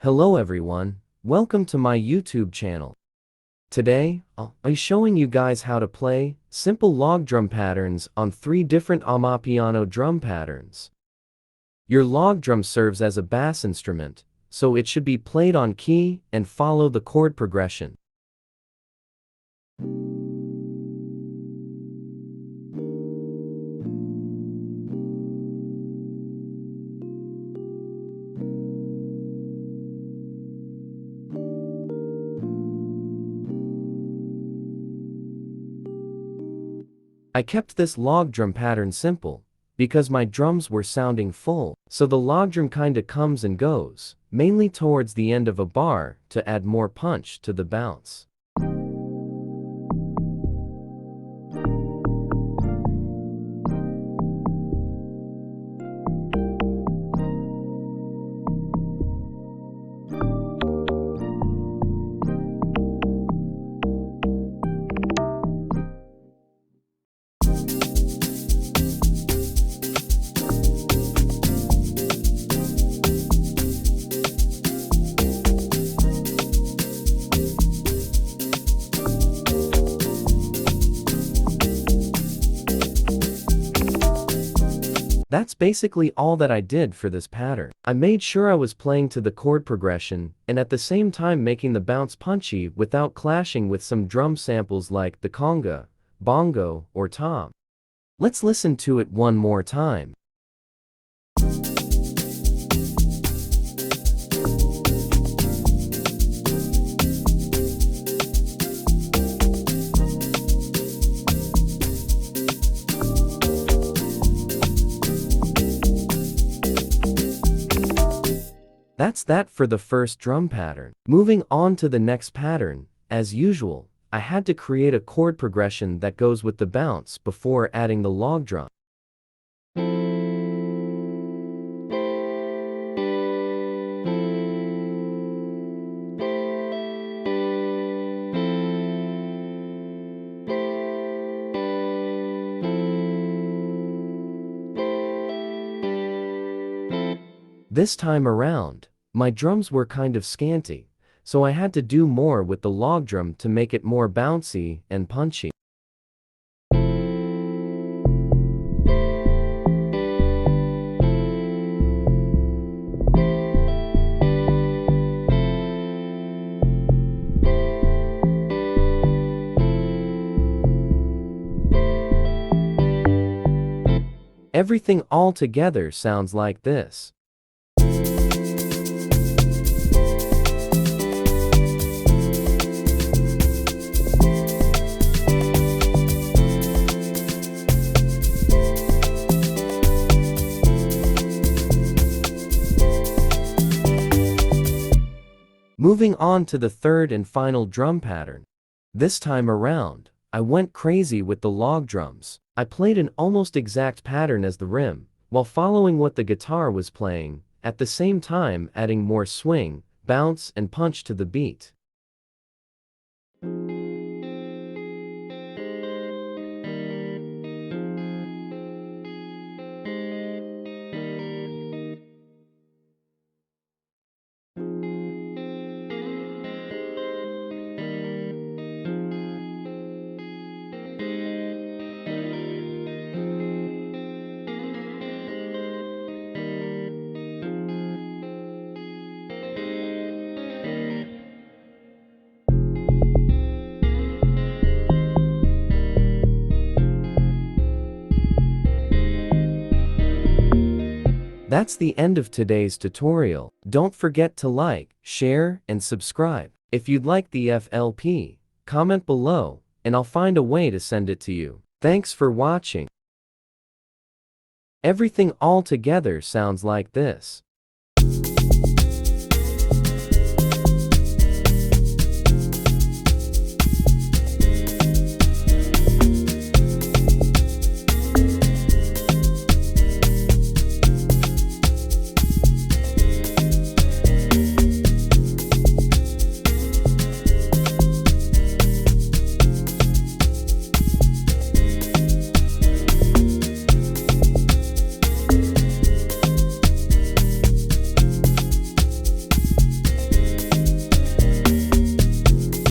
Hello everyone, welcome to my YouTube channel. Today, I'll be showing you guys how to play simple log drum patterns on 3 different AMAPIANO drum patterns. Your log drum serves as a bass instrument, so it should be played on key and follow the chord progression. I kept this log drum pattern simple, because my drums were sounding full, so the log drum kinda comes and goes, mainly towards the end of a bar to add more punch to the bounce. That's basically all that I did for this pattern. I made sure I was playing to the chord progression and at the same time making the bounce punchy without clashing with some drum samples like the conga, bongo, or tom. Let's listen to it one more time. That's that for the first drum pattern. Moving on to the next pattern, as usual, I had to create a chord progression that goes with the bounce before adding the log drum. This time around, my drums were kind of scanty, so I had to do more with the log drum to make it more bouncy and punchy. Everything all together sounds like this. Moving on to the third and final drum pattern. This time around, I went crazy with the log drums. I played an almost exact pattern as the rim, while following what the guitar was playing, at the same time adding more swing, bounce, and punch to the beat. That's the end of today's tutorial. Don't forget to like, share, and subscribe. If you'd like the FLP, comment below, and I'll find a way to send it to you. Thanks for watching. Everything all together sounds like this.